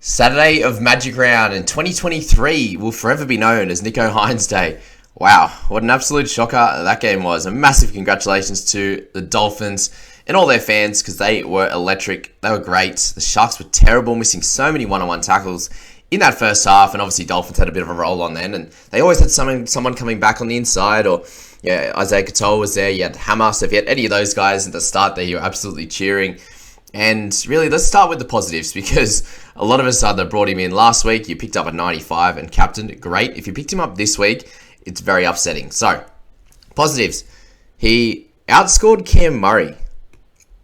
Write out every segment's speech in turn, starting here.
Saturday of Magic Round in 2023 will forever be known as Nico Hynes Day. Wow, what an absolute shocker that game was. A massive congratulations to the Dolphins and all their fans because they were electric. They were great. The Sharks were terrible, missing so many one-on-one tackles in that first half, and obviously Dolphins had a bit of a roll on then, and they always had someone coming back on the inside, or Isaiah Katoa was there, you had Hammer, so if you had any of those guys at the start there, you were absolutely cheering. And really, let's start with the positives, because a lot of us either brought him in last week, you picked up a 95 and captained, great. If you picked him up this week, it's very upsetting. So, positives. He outscored Cam Murray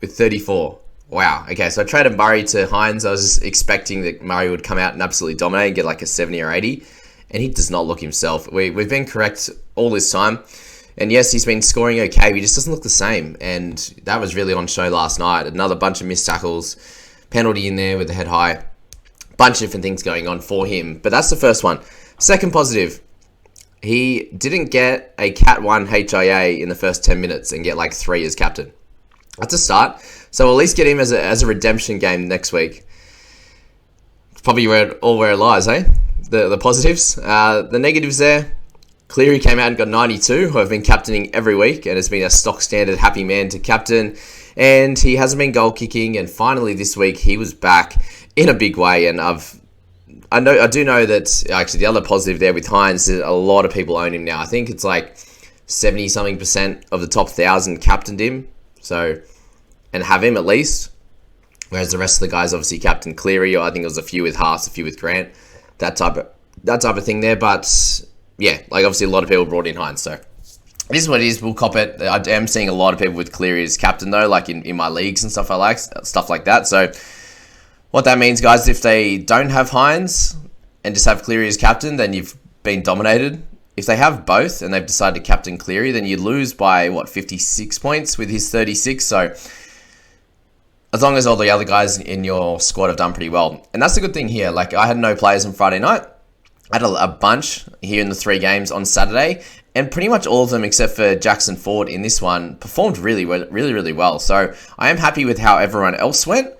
with 34. Wow. Okay, so I traded Murray to Hynes. I was just expecting that Murray would come out and absolutely dominate and get like a 70 or 80. And he does not look himself. We've been correct all this time. And yes, he's been scoring okay, but he just doesn't look the same. And that was really on show last night. Another bunch of missed tackles, penalty in there with the head high. Bunch of different things going on for him. But that's the first one. Second positive, he didn't get a Cat 1 HIA in the first 10 minutes and get like 3 as captain. That's a start. So we'll at least get him as a redemption game next week. It's probably where it lies, eh? The positives. The negatives there. Cleary came out and got 92, who I've been captaining every week and has been a stock standard happy man to captain. And he hasn't been goal kicking. And finally this week he was back in a big way. And I do know that actually the other positive there with Hynes is a lot of people own him now. I think it's like 70-something% of the top 1,000 captained him. So, and have him at least. Whereas the rest of the guys obviously captained Cleary, or I think it was a few with Haas, a few with Grant, that type of thing there. But yeah, like obviously a lot of people brought in Hynes, so this is what it is. We'll cop it. I am seeing a lot of people with Cleary as captain though, like in my leagues and stuff like that. So what that means, guys, if they don't have Hynes and just have Cleary as captain, then you've been dominated. If they have both and they've decided to captain Cleary, then you lose by 56 points with his 36. So as long as all the other guys in your squad have done pretty well, and that's the good thing here. Like I had no players on Friday night. I had a bunch here in the 3 games on Saturday, and pretty much all of them except for Jackson Ford in this one performed really well. So I am happy with how everyone else went.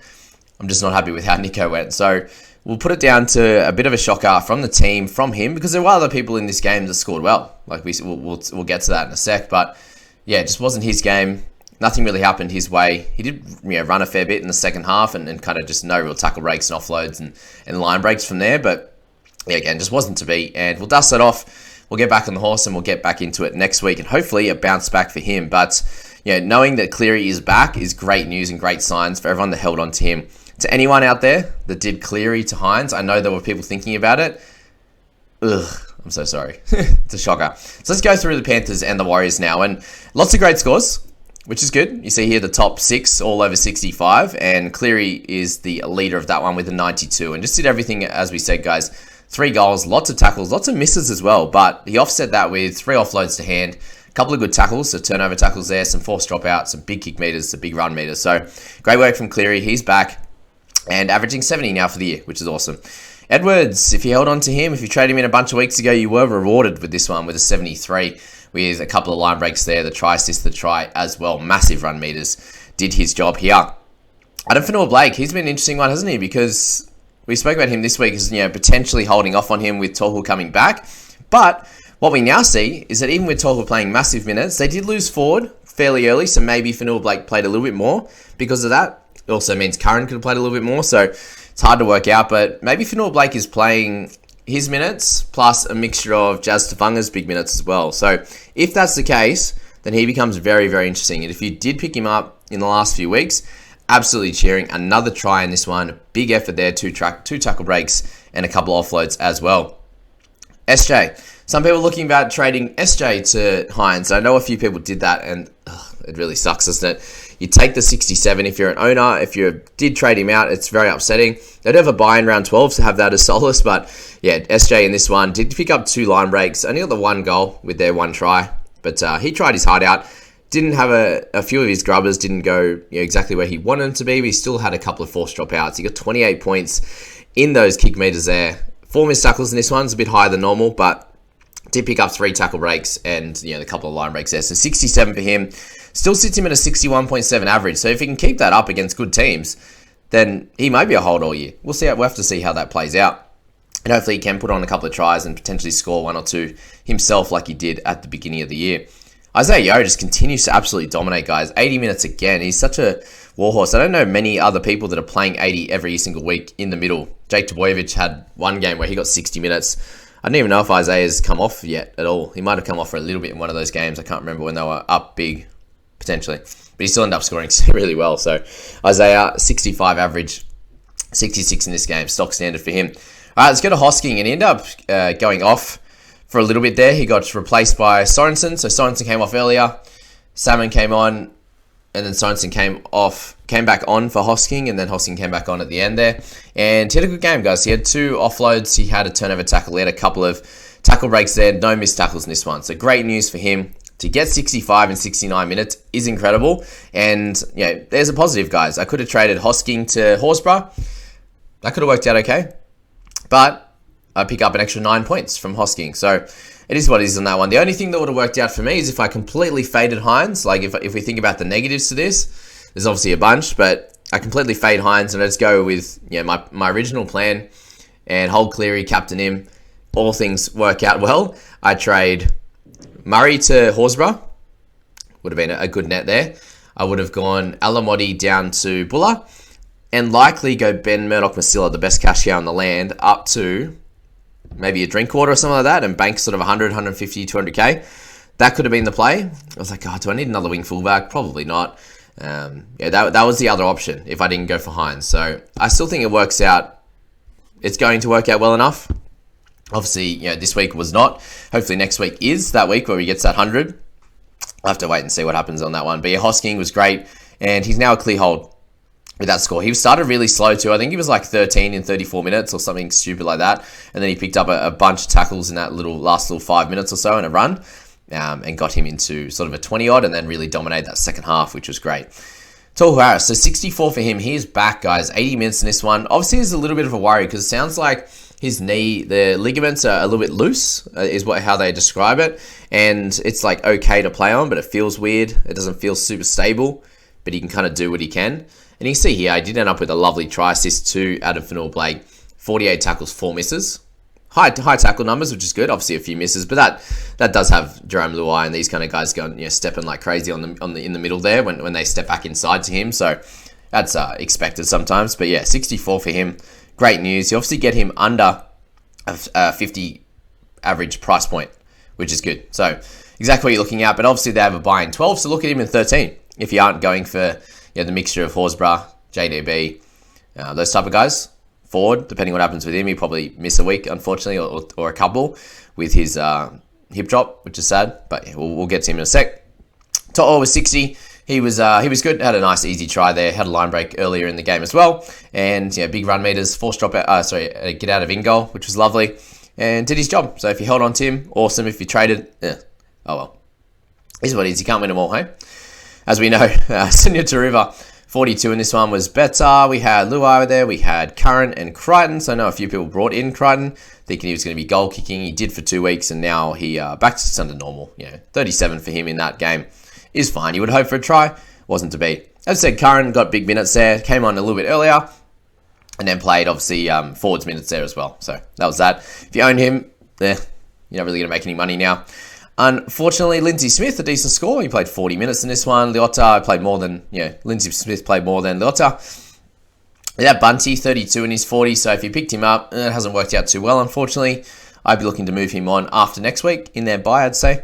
I'm just not happy with how Nico went. So we'll put it down to a bit of a shocker from the team, from him, because there were other people in this game that scored well. Like we'll get to that in a sec, but yeah, it just wasn't his game. Nothing really happened his way. He did run a fair bit in the second half and kind of just no real tackle breaks and offloads and line breaks from there, but yeah, again, just wasn't to be, and we'll dust that off. We'll get back on the horse and we'll get back into it next week, and hopefully a bounce back for him. But knowing that Cleary is back is great news and great signs for everyone that held on to him. To anyone out there that did Cleary to Hynes, I know there were people thinking about it. Ugh, I'm so sorry. It's a shocker. So let's go through the Panthers and the Warriors now, and lots of great scores, which is good. You see here the top 6 all over 65, and Cleary is the leader of that one with a 92, and just did everything as we said, guys. 3 goals, lots of tackles, lots of misses as well, but he offset that with 3 offloads to hand, a couple of good tackles, so turnover tackles there, some forced dropouts, some big kick meters, some big run meters. So great work from Cleary. He's back and averaging 70 now for the year, which is awesome. Edwards, if you held on to him, if you traded him in a bunch of weeks ago, you were rewarded with this one with a 73 with a couple of line breaks there, the try assist, the try as well. Massive run meters. Did his job here. Adam Fanua-Blake, he's been an interesting one, hasn't he? Because we spoke about him this week as potentially holding off on him with Tohu coming back. But what we now see is that even with Tohu playing massive minutes, they did lose Ford fairly early, so maybe Fanua-Blake played a little bit more because of that. It also means Curran could have played a little bit more, so it's hard to work out. But maybe Fanua-Blake is playing his minutes plus a mixture of Jazz Tafunga's big minutes as well. So if that's the case, then he becomes very, very interesting. And if you did pick him up in the last few weeks, absolutely cheering. Another try in this one. Big effort there. 2 tackle breaks and a couple offloads as well. SJ. Some people looking about trading SJ to Hynes. I know a few people did that, and it really sucks, doesn't it? You take the 67 if you're an owner. If you did trade him out, it's very upsetting. They'd have a buy in round 12 to have that as solace, but yeah, SJ in this one did pick up 2 line breaks. Only got the 1 goal with their 1 try, but he tried his heart out. Didn't have a few of his grubbers, didn't go exactly where he wanted them to be, but he still had a couple of forced dropouts. He got 28 points in those kick meters there. 4 missed tackles in this one's a bit higher than normal, but did pick up 3 tackle breaks and a couple of line breaks there. So 67 for him. Still sits him at a 61.7 average. So if he can keep that up against good teams, then he may be a hold all year. We'll have to see how that plays out. And hopefully he can put on a couple of tries and potentially score 1 or 2 himself like he did at the beginning of the year. Isaiah Yeo just continues to absolutely dominate, guys. 80 minutes again. He's such a warhorse. I don't know many other people that are playing 80 every single week in the middle. Jake Trbojevic had one game where he got 60 minutes. I don't even know if Isaiah's come off yet at all. He might have come off for a little bit in one of those games. I can't remember when they were up big, potentially. But he still ended up scoring really well. So Isaiah, 65 average, 66 in this game. Stock standard for him. All right, let's go to Hosking. And he ended up going off for a little bit there. He got replaced by Sorensen. So Sorensen came off earlier. Salmon came on. And then Sorensen came back on for Hosking. And then Hosking came back on at the end there. And he had a good game, guys. He had 2 offloads. He had a turnover tackle. He had a couple of tackle breaks there. No missed tackles in this one. So great news for him. To get 65 in 69 minutes is incredible. And, yeah, there's a positive, guys. I could have traded Hosking to Horsburgh. That could have worked out okay. But I pick up an extra 9 points from Hosking. So it is what it is on that one. The only thing that would have worked out for me is if I completely faded Hynes. Like, if we think about the negatives to this, there's obviously a bunch. But I completely fade Hynes and I just go with my original plan and hold Cleary, captain him. All things work out well. I trade Murray to Horsburgh. Would have been a good net there. I would have gone Alamotti down to Buller. And likely go Ben Murdoch-Masila, the best cash cow in the land, up to maybe a Drinkwater or something like that, and bank sort of 100, 150, 200k. That could have been the play. I was like, do I need another wing fullback? Probably not. That was the other option if I didn't go for Hynes. So I still think it works out. It's going to work out well enough. Obviously, this week was not. Hopefully next week is that week where he gets that 100. I'll have to wait and see what happens on that one. But yeah, Hosking was great, and he's now a clear hold with that score. He started really slow too. I think he was like 13 in 34 minutes or something stupid like that. And then he picked up a bunch of tackles in that last 5 minutes or so in a run, and got him into sort of a 20-odd and then really dominated that second half, which was great. Tohu Harris, so 64 for him. He is back, guys. 80 minutes in this one. Obviously, there's a little bit of a worry because it sounds like his knee, the ligaments are a little bit loose, is how they describe it. And it's like okay to play on, but it feels weird. It doesn't feel super stable, but he can kind of do what he can. And you can see here, I did end up with a lovely try assist to Adam Fanua-Blake. 48 tackles, 4 misses. High tackle numbers, which is good. Obviously, a few misses, but that does have Jerome Luai and these kind of guys going, stepping like crazy in the middle there when they step back inside to him. So that's expected sometimes. But yeah, 64 for him. Great news. You obviously get him under a 50 average price point, which is good. So exactly what you're looking at. But obviously they have a buy in 12, so look at him in 13 if you aren't going for the mixture of Horsburgh, JDB, those type of guys. Forward, depending what happens with him, he'll probably miss a week, unfortunately, or a couple with his hip drop, which is sad. But yeah, we'll get to him in a sec. To'o was 60. He was good. Had a nice easy try there. Had a line break earlier in the game as well. And big run meters, forced drop out. Get out of in goal, which was lovely, and did his job. So if you held on to him, awesome. If you traded, oh well. This is what it is. You can't win them all, hey? As we know, Senior Taruva, 42 in this one was better. We had Luai there. We had Curran and Crichton. So I know a few people brought in Crichton, thinking he was going to be goal kicking. He did for 2 weeks, and now he back to under normal. 37 for him in that game is fine. You would hope for a try. Wasn't to be. As I said, Curran got big minutes there. Came on a little bit earlier, and then played, obviously, forwards minutes there as well. So that was that. If you own him, you're not really going to make any money now. Unfortunately, Lindsay Smith, a decent score. He played 40 minutes in this one. Leota played more than, Lindsay Smith played more than Leota. Yeah, Bunty, 32 in his 40. So if you picked him up, it hasn't worked out too well, unfortunately. I'd be looking to move him on after next week in their buy, I'd say.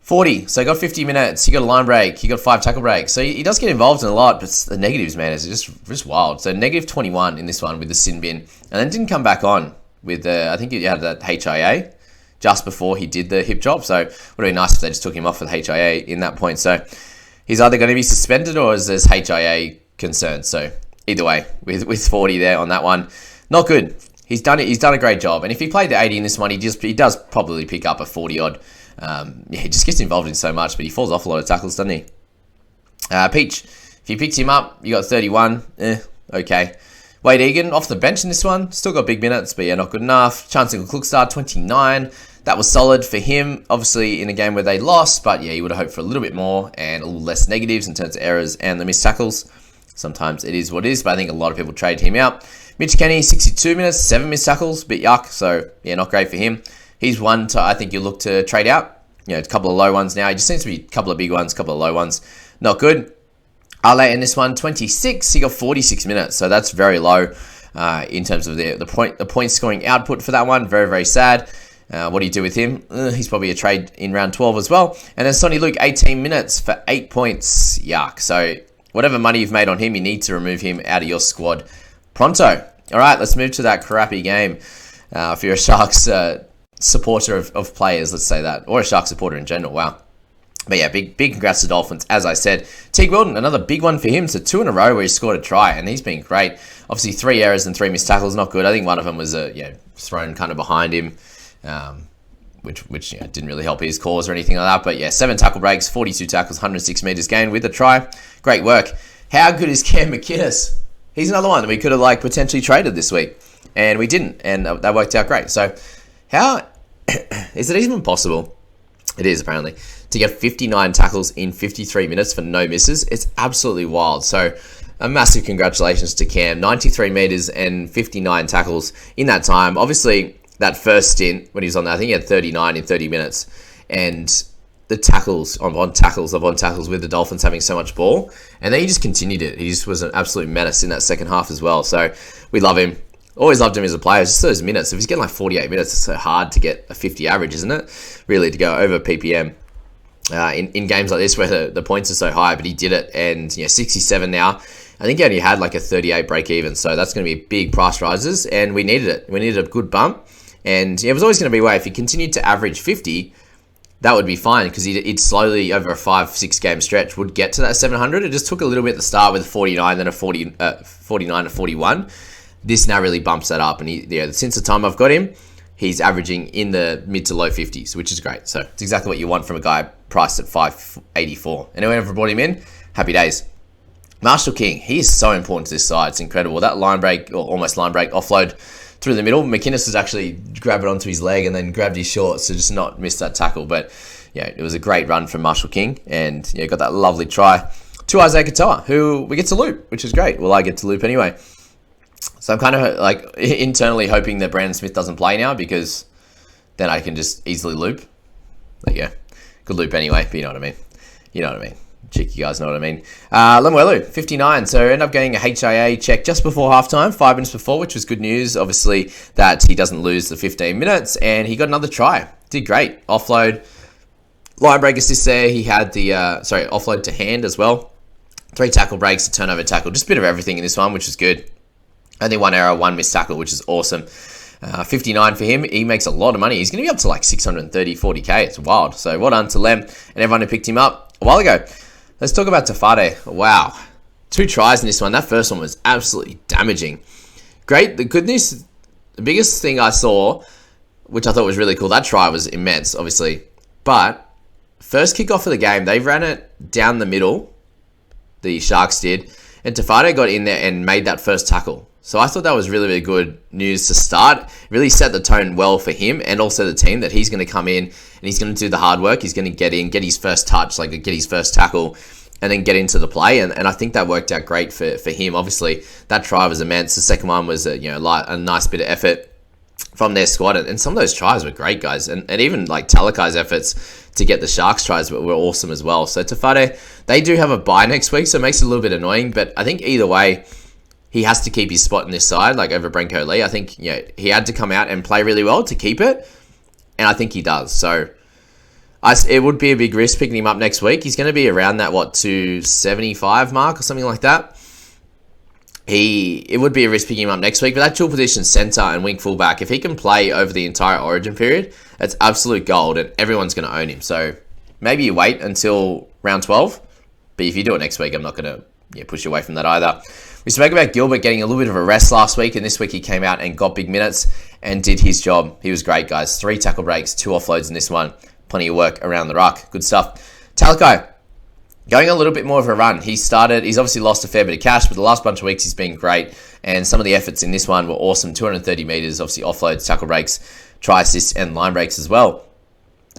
40. So he got 50 minutes. He got a line break. He got 5 tackle breaks. So he does get involved in a lot, but the negatives, man, is just wild. So negative 21 in this one with the sin bin. And then didn't come back on with I think he had that HIA just before he did the hip job. So it would have been nice if they just took him off with HIA in that point. So he's either going to be suspended or is there's HIA concerns. So either way, with 40 there on that one, not good. He's done it. He's done a great job. And if he played the 80 in this one, he does probably pick up a 40-odd. He just gets involved in so much, but he falls off a lot of tackles, doesn't he? Peach, if you picked him up, you got 31. Okay. Wade Egan off the bench in this one. Still got big minutes, but not good enough. Chancellor Klukstar, 29. That was solid for him, obviously in a game where they lost, but you would have hoped for a little bit more and a little less negatives in terms of errors and the missed tackles. sometimes it is what it is, but I think a lot of people trade him out. Mitch Kenny, 62 minutes, 7 missed tackles, bit yuck, so yeah, not great for him. He's one to, I think you look to trade out. You know, a couple of low ones now. He just seems to be a couple of big ones, a couple of low ones. Not good. Ale in this one, 26. He got 46 minutes, so that's very low in terms of the point scoring output for that one. Very, very sad. What do you do with him? He's probably a trade in round 12 as well. And then Sonny Luke, 18 minutes for 8 points. Yuck. So whatever money you've made on him, you need to remove him out of your squad pronto. All right, let's move to that crappy game. If you're a Sharks supporter of players, let's say that, or a Shark supporter in general. Wow. But yeah, big congrats to Dolphins. As I said, Teague Wilton, another big one for him. So 2 in a row where he scored a try, and he's been great. Obviously 3 errors and 3 missed tackles, not good. I think one of them was thrown kind of behind him, which didn't really help his cause or anything like that. But yeah, 7 tackle breaks, 42 tackles, 106 meters gained with a try. Great work. How good is Cam McInnes? He's another one that we could have potentially traded this week, and we didn't, and that worked out great. So how is it even possible? It is, apparently, to get 59 tackles in 53 minutes for no misses. It's absolutely wild. So a massive congratulations to Cam. 93 meters and 59 tackles in that time. Obviously, that first stint when he was on there, I think he had 39 in 30 minutes. And the tackles on tackles with the Dolphins having so much ball. And then he just continued it. He just was an absolute menace in that second half as well. So we love him. Always loved him as a player. Just those minutes. If he's getting 48 minutes, it's so hard to get a 50 average, isn't it? Really, to go over PPM in games like this where the points are so high. But he did it, and 67 now. I think he only had a 38 break even, so that's going to be big price rises, and we needed it. We needed a good bump, and it was always going to be a way. If he continued to average 50, that would be fine, because he'd slowly, over a 5-6 game stretch, would get to that 700. It just took a little bit at the start with a 49, then a 49 to 41. This now really bumps that up, and since the time I've got him, he's averaging in the mid to low 50s, which is great. So it's exactly what you want from a guy priced at 584. Anyone ever brought him in? Happy days. Marshall King, he is so important to this side. It's incredible. That line break, or almost line break, offload through the middle. McInnes has actually grabbed it onto his leg and then grabbed his shorts to just not miss that tackle. But yeah, it was a great run from Marshall King, and got that lovely try to Isaiah Katoa, who we get to loop, which is great. Well, I get to loop anyway. So I'm kind of internally hoping that Brandon Smith doesn't play now, because then I can just easily loop. There you go. Good loop anyway, but you know what I mean. You know what I mean. Cheeky guys know what I mean. Lemuelu, 59. So end up getting a HIA check just before halftime, 5 minutes before, which was good news. Obviously, that he doesn't lose the 15 minutes, and he got another try. Did great. Offload, line break assist there. He had the, offload to hand as well. 3 tackle breaks, a turnover tackle. Just a bit of everything in this one, which is good. Only 1 error, 1 missed tackle, which is awesome. 59 for him. He makes a lot of money. He's going to be up to 630, 40k. It's wild. So well done to Lem and everyone who picked him up a while ago. Let's talk about Tafade. Wow. 2 tries in this one. That first one was absolutely damaging. Great. The good news, the biggest thing I saw, which I thought was really cool, that try was immense, obviously. But first kickoff of the game, they ran it down the middle. The Sharks did. And Tafade got in there and made that first tackle. So I thought that was really, really good news to start. Really set the tone well for him and also the team, that he's going to come in and he's going to do the hard work. He's going to get in, get his first touch, get his first tackle, and then get into the play. And I think that worked out great for him. Obviously, that try was immense. The second one was a nice bit of effort from their squad. And some of those tries were great, guys. And even Talakai's efforts to get the Sharks tries were awesome as well. So Tafade, they do have a bye next week, so it makes it a little bit annoying. But I think either way, he has to keep his spot in this side, over Brenko Lee. I think he had to come out and play really well to keep it, and I think he does. So it would be a big risk picking him up next week. He's going to be around that 275 mark or something like that. It would be a risk picking him up next week, but that dual position centre and wing fullback, if he can play over the entire Origin period, that's absolute gold, and everyone's going to own him. So maybe you wait until round 12, but if you do it next week, I'm not going to push you away from that either. We spoke about Gilbert getting a little bit of a rest last week, and this week he came out and got big minutes and did his job. He was great, guys. 3 tackle breaks, 2 offloads in this one. Plenty of work around the ruck. Good stuff. Talakai, going a little bit more of a run. He's obviously lost a fair bit of cash, but the last bunch of weeks he's been great, and some of the efforts in this one were awesome. 230 meters, obviously offloads, tackle breaks, try assists, and line breaks as well.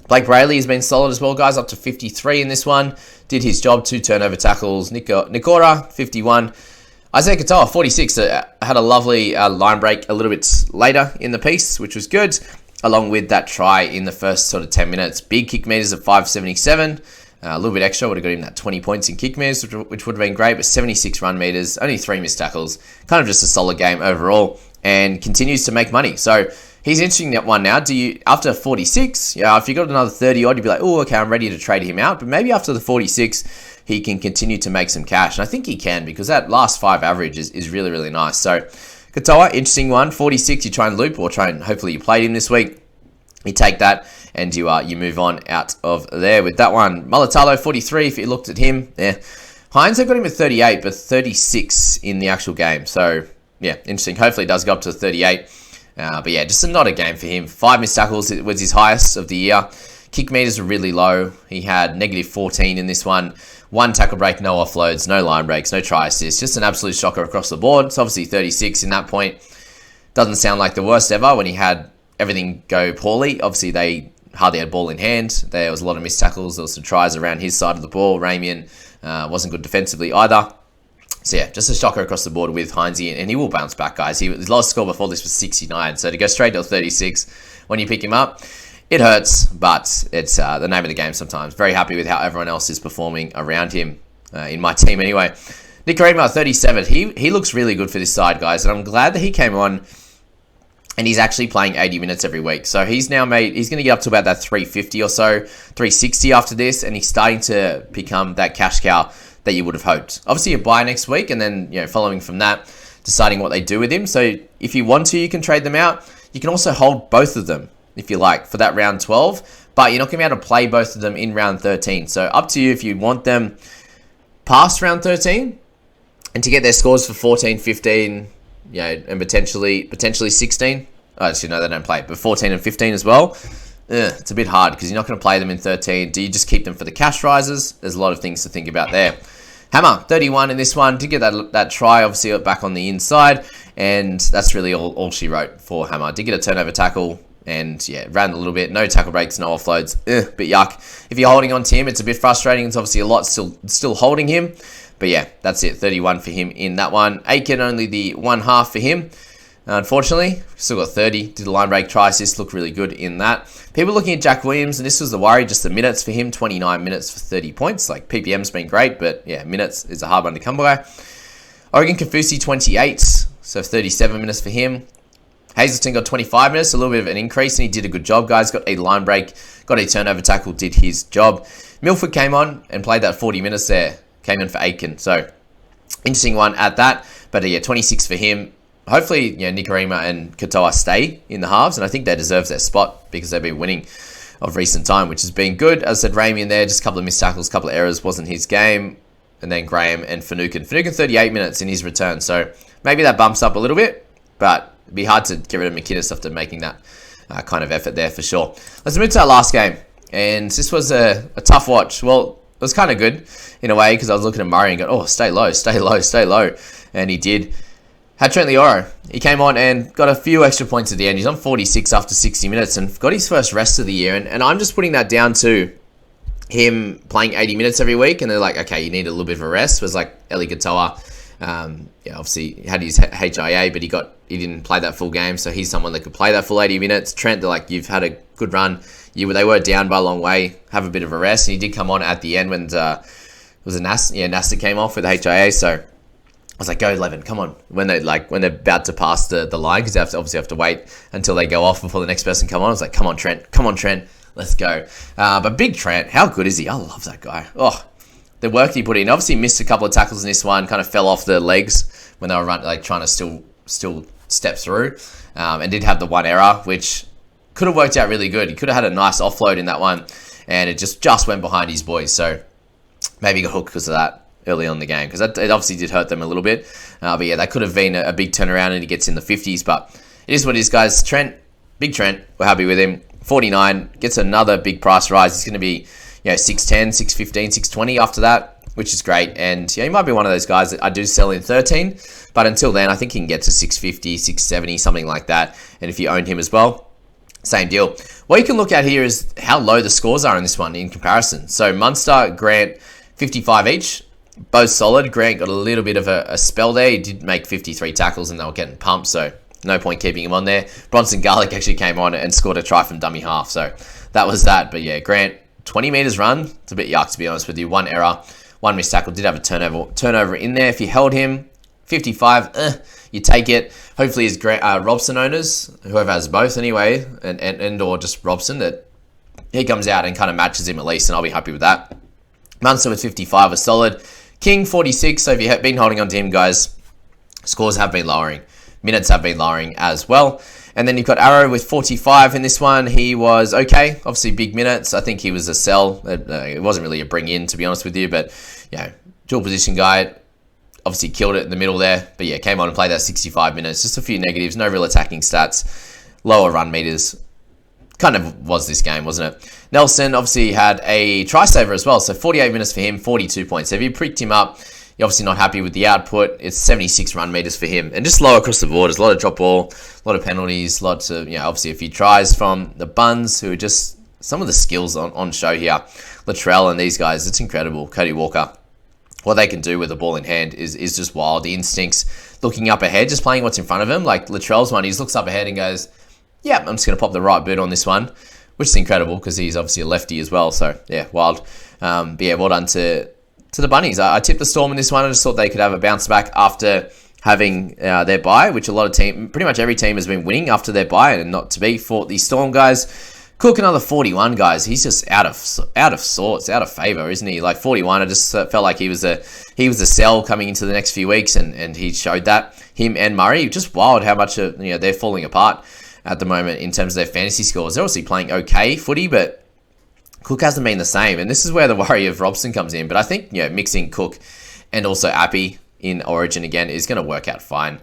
Blake Brayley has been solid as well, guys, up to 53 in this one. Did his job, 2 turnover tackles. Nikora, 51. Isaiah Katoa, 46, had a lovely line break a little bit later in the piece, which was good, along with that try in the first sort of 10 minutes. Big kick meters of 577. A little bit extra would have got him that 20 points in kick meters, which would have been great, but 76 run meters, only 3 missed tackles. Kind of just a solid game overall, and continues to make money. So he's interesting, that one now. Do you, after 46, if you got another 30 odd, you'd be like, oh, okay, I'm ready to trade him out. But maybe after the 46, he can continue to make some cash. And I think he can, because that last 5 average is really, really nice. So Katoa, interesting one. 46, you try and loop, or try and hopefully you played him this week. You take that and you move on out of there with that one. Mulatalo, 43, if you looked at him. Yeah. Hynes, have got him at 38, but 36 in the actual game. So, yeah, interesting. Hopefully it does go up to 38. But yeah, just not a game for him. 5 missed tackles was his highest of the year. Kick meters were really low. He had negative 14 in this one. 1 tackle break, no offloads, no line breaks, no try assists. Just an absolute shocker across the board. It's obviously 36 in that point. Doesn't sound like the worst ever when he had everything go poorly. Obviously, they hardly had ball in hand. There was a lot of missed tackles. There was some tries around his side of the ball. Ramian wasn't good defensively either. So yeah, just a shocker across the board with Hynes, and he will bounce back, guys. His lowest score before this was 69, so to go straight to 36 when you pick him up, it hurts, but it's the name of the game sometimes. Very happy with how everyone else is performing around him, in my team anyway. Nick Raymer, 37. He looks really good for this side, guys, and I'm glad that he came on, and he's actually playing 80 minutes every week. So he's going to get up to about that 350 or so, 360 after this, and he's starting to become that cash cow that you would have hoped. Obviously, you buy next week, and then following from that, deciding what they do with him. So if you want to, you can trade them out. You can also hold both of them, if you like, for that round 12, but you're not going to be able to play both of them in round 13. So up to you if you want them past round 13, and to get their scores for 14, 15, and potentially 16. Oh, actually, no, they don't play it, but 14 and 15 as well. It's a bit hard because you're not going to play them in 13. Do you just keep them for the cash rises? There's a lot of things to think about there. Hammer, 31 in this one. Did get that try, obviously, back on the inside, and that's really all she wrote for Hammer. Did get a turnover tackle, and ran a little bit. No tackle breaks, no offloads. Bit yuck. If you're holding on to him, it's a bit frustrating. It's obviously a lot still holding him. But yeah, that's it. 31 for him in that one. Aiken, only the 1/2 for him. Unfortunately, still got 30. Did a line break, try assist, look really good in that. People looking at Jack Williams, and this was the worry, just the minutes for him. 29 minutes for 30 points. Like, PPM's been great, but yeah, minutes is a hard one to come by. Oregon Kafusi, 28. So 37 minutes for him. Hazelton got 25 minutes, a little bit of an increase, and he did a good job, guys. Got a line break, got a turnover tackle, did his job. Milford came on and played that 40 minutes there. Came in for Aiken. So, interesting one at that. But yeah, 26 for him. Hopefully, Nikarima and Katoa stay in the halves, and I think they deserve their spot because they've been winning of recent time, which has been good. As I said, Ramey in there, just a couple of missed tackles, a couple of errors, wasn't his game. And then Graham and Finucane. Finucane, 38 minutes in his return, so maybe that bumps up a little bit, but it'd be hard to get rid of McInnes after making that kind of effort there for sure. Let's move to our last game, and this was a tough watch. Well, it was kind of good in a way because I was looking at Murray and go, oh, stay low, stay low, stay low, and he did. Had Trent Leoro. He came on and got a few extra points at the end. He's on 46 after 60 minutes and got his first rest of the year. And I'm just putting that down to him playing 80 minutes every week. And they're like, okay, you need a little bit of a rest. It was like Eli Katoa. Obviously he had his HIA, but he didn't play that full game. So he's someone that could play that full 80 minutes. Trent, they're like, you've had a good run. They were down by a long way. Have a bit of a rest. And he did come on at the end when it was a Nasta came off with the HIA. So I was like, go 11, come on. When they're about to pass the line, because they obviously have to wait until they go off before the next person come on. I was like, come on, Trent, let's go. But big Trent, how good is he? I love that guy. Oh, the work he put in. Obviously missed a couple of tackles in this one, kind of fell off the legs when they were trying to still step through, and did have the one error, which could have worked out really good. He could have had a nice offload in that one, and it just went behind his boys. So maybe he got hooked because of that early on in the game, because it obviously did hurt them a little bit. But yeah, that could have been a big turnaround, and he gets in the 50s. But it is what it is, guys. Big Trent, we're happy with him. 49, gets another big price rise. He's going to be 610, 615, 620 after that, which is great. And he might be one of those guys that I do sell in 13. But until then, I think he can get to 650, 670, something like that. And if you own him as well, Same deal. What you can look at here is how low the scores are in this one in comparison. So Munster, Grant, 55 each. Both solid. Grant got a little bit of a spell there. He did make 53 tackles and they were getting pumped, so no point keeping him on there. Bronson Garlick actually came on and scored a try from dummy half, so that was that. But yeah, Grant, 20 metres run. It's a bit yuck, to be honest with you. One error, one missed tackle. Did have a turnover in there. If you held him, 55, you take it. Hopefully his Robson owners, whoever has both anyway, and or just Robson, that he comes out and kind of matches him at least, and I'll be happy with that. Munster with 55 was solid. King 46, so if you've been holding on to him, guys, scores have been lowering. Minutes have been lowering as well. And then you've got Arrow with 45 in this one. He was okay. Obviously, big minutes. I think he was a sell. It wasn't really a bring in, to be honest with you. But, yeah, dual position guy. Obviously, killed it in the middle there. But, yeah, came on and played that 65 minutes. Just a few negatives. No real attacking stats. Lower run meters. Kind of was this game, wasn't it? Nelson obviously had a try saver as well. So, 48 minutes for him, 42 points. So, if you pricked him up, you're obviously not happy with the output. It's 76 run meters for him. And just low across the board. There's a lot of drop ball, a lot of penalties, lots of, obviously a few tries from the Buns, who are just some of the skills on show here. Latrell and these guys, it's incredible. Cody Walker, what they can do with the ball in hand is just wild. The instincts, looking up ahead, just playing what's in front of him. Like Latrell's one, he just looks up ahead and goes, yeah, I'm just going to pop the right boot on this one, which is incredible because he's obviously a lefty as well. So, yeah, wild. But yeah, well done to the Bunnies. I tipped the Storm in this one. I just thought they could have a bounce back after having their bye, which pretty much every team has been winning after their bye, and not to be for the Storm guys. Cook another 41, guys. He's just out of sorts, out of favour, isn't he? Like 41, I just felt like he was a sell coming into the next few weeks, and he showed that. Him and Murray, just wild how much they're falling apart at the moment in terms of their fantasy scores. They're obviously playing okay footy, but Cook hasn't been the same, and this is where the worry of Robson comes in. But I think mixing Cook and also Appy in Origin again is going to work out fine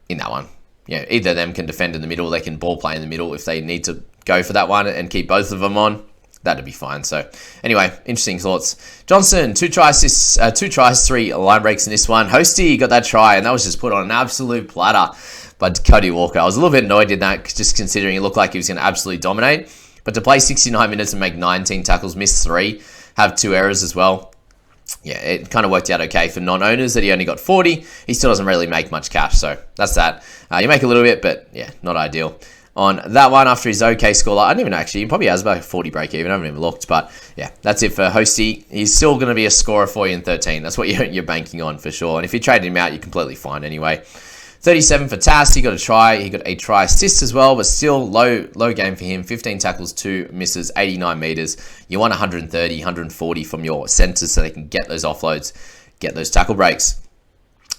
in that one. Either of them can defend in the middle, they can ball play in the middle if they need to go for that one and keep both of them on. That'd be fine. So anyway, interesting thoughts. Johnson, 2 tries, 3 line breaks in this one. Hosty got that try, and that was just put on an absolute platter by Cody Walker. I was a little bit annoyed in that, just considering it looked like he was going to absolutely dominate. But to play 69 minutes and make 19 tackles, miss 3, have 2 errors as well. Yeah, it kind of worked out okay for non-owners that he only got 40. He still doesn't really make much cash, so that's that. You make a little bit, but yeah, not ideal. On that one, after his okay score, I don't even know actually, he probably has about a 40 break even. I haven't even looked, but yeah, that's it for Hosty. He's still going to be a scorer for you in 13. That's what you're banking on for sure. And if you trade him out, you're completely fine anyway. 37 for Tass, he got a try. He got a try assist as well, but still low game for him. 15 tackles, 2 misses, 89 meters. You want 130, 140 from your centers so they can get those offloads, get those tackle breaks.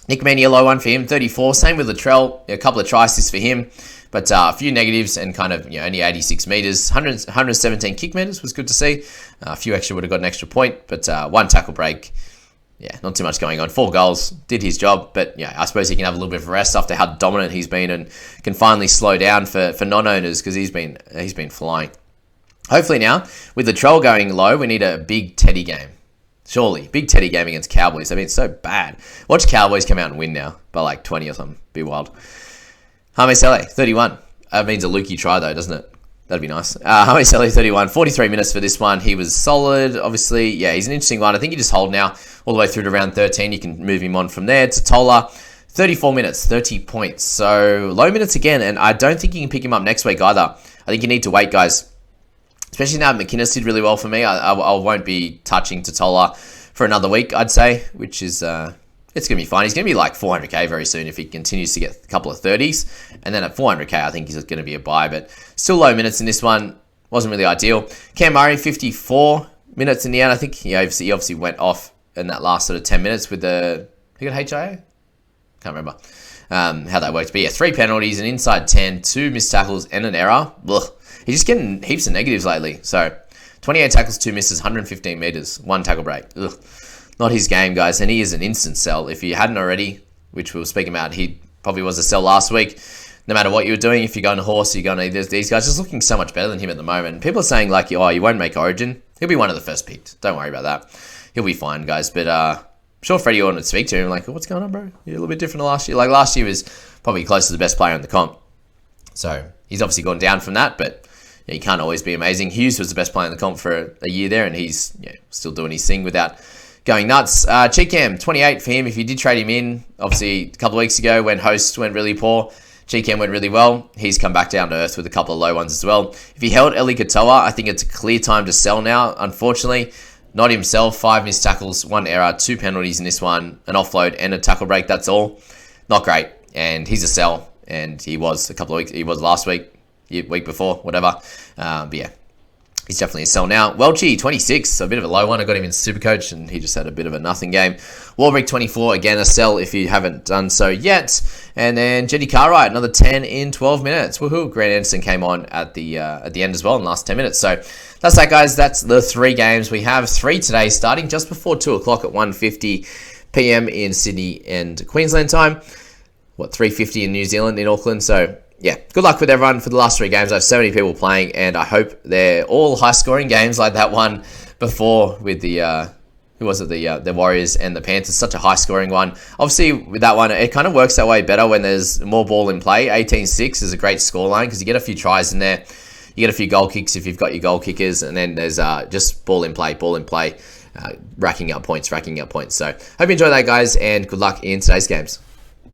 Nick Meaney, a low one for him, 34. Same with Latrell, a couple of try assists for him, but a few negatives and kind of only 86 meters. 117 kick meters was good to see. A few extra would have got an extra point, but 1 tackle break. Yeah, not too much going on. 4 goals, did his job, but yeah, I suppose he can have a little bit of a rest after how dominant he's been and can finally slow down for non-owners because he's been flying. Hopefully now, with the troll going low, we need a big Teddy game. Surely, big Teddy game against Cowboys. I mean, it's so bad. Watch Cowboys come out and win now by like 20 or something. Be wild. Hynes, 31. That means a Lukey try though, doesn't it? That'd be nice. Hynes, 31. 43 minutes for this one. He was solid, obviously. Yeah, he's an interesting one. I think you just hold now all the way through to round 13. You can move him on from there. Totola, 34 minutes, 30 points. So low minutes again, and I don't think you can pick him up next week either. I think you need to wait, guys. Especially now McInnes did really well for me. I won't be touching Totola for another week, I'd say, which is... it's going to be fine. He's going to be like 400k very soon if he continues to get a couple of 30s. And then at 400k, I think he's going to be a buy. But still low minutes in this one. Wasn't really ideal. Cam Murray, 54 minutes in the end. I think he obviously went off in that last sort of 10 minutes with the... He got HIA? Can't remember how that worked. But yeah, 3 penalties, an inside 10, 2 missed tackles, and an error. Ugh. He's just getting heaps of negatives lately. So 28 tackles, 2 misses, 115 meters, 1 tackle break. Ugh. Not his game, guys, and he is an instant sell. If you hadn't already, which we'll speak about, he probably was a sell last week. No matter what you were doing, if you're going to Horse, you're going to... These guys just looking so much better than him at the moment. People are saying, like, oh, you won't make Origin. He'll be one of the first picked. Don't worry about that. He'll be fine, guys. But I'm sure Freddie Orton would speak to him, like, what's going on, bro? You're a little bit different to last year. Like, last year was probably close to the best player in the comp. So, he's obviously gone down from that, but you can't always be amazing. Hughes was the best player in the comp for a year there, and he's still doing his thing without going nuts. Cheekham, 28 for him. If you did trade him in, obviously a couple of weeks ago when Host went really poor, Cheekham went really well. He's come back down to earth with a couple of low ones as well. If he held Eli Katoa, I think it's a clear time to sell now. Unfortunately, not himself. 5 missed tackles, 1 error, 2 penalties in this one, an offload and a tackle break. That's all. Not great. And he's a sell. And he was a couple of weeks. He was last week, week before, whatever. But yeah, he's definitely a sell now. Welchie, 26, so a bit of a low one. I got him in Supercoach, and he just had a bit of a nothing game. Warbrick, 24, again, a sell if you haven't done so yet. And then Jetty Cartwright, another 10 in 12 minutes. Woohoo! Grant Anderson came on at the end as well in the last 10 minutes. So that's that, guys. That's the 3 games. We have 3 today, starting just before 2 o'clock at 1:50 p.m. in Sydney and Queensland time. 3:50 in New Zealand, in Auckland. So yeah, good luck with everyone for the last 3 games. I have so many people playing, and I hope they're all high-scoring games like that one before with the the Warriors and the Panthers. Such a high-scoring one. Obviously, with that one, it kind of works that way better when there's more ball in play. 18-6 is a great scoreline because you get a few tries in there. You get a few goal kicks if you've got your goal kickers, and then there's just ball in play, racking up points. So hope you enjoy that, guys, and good luck in today's games.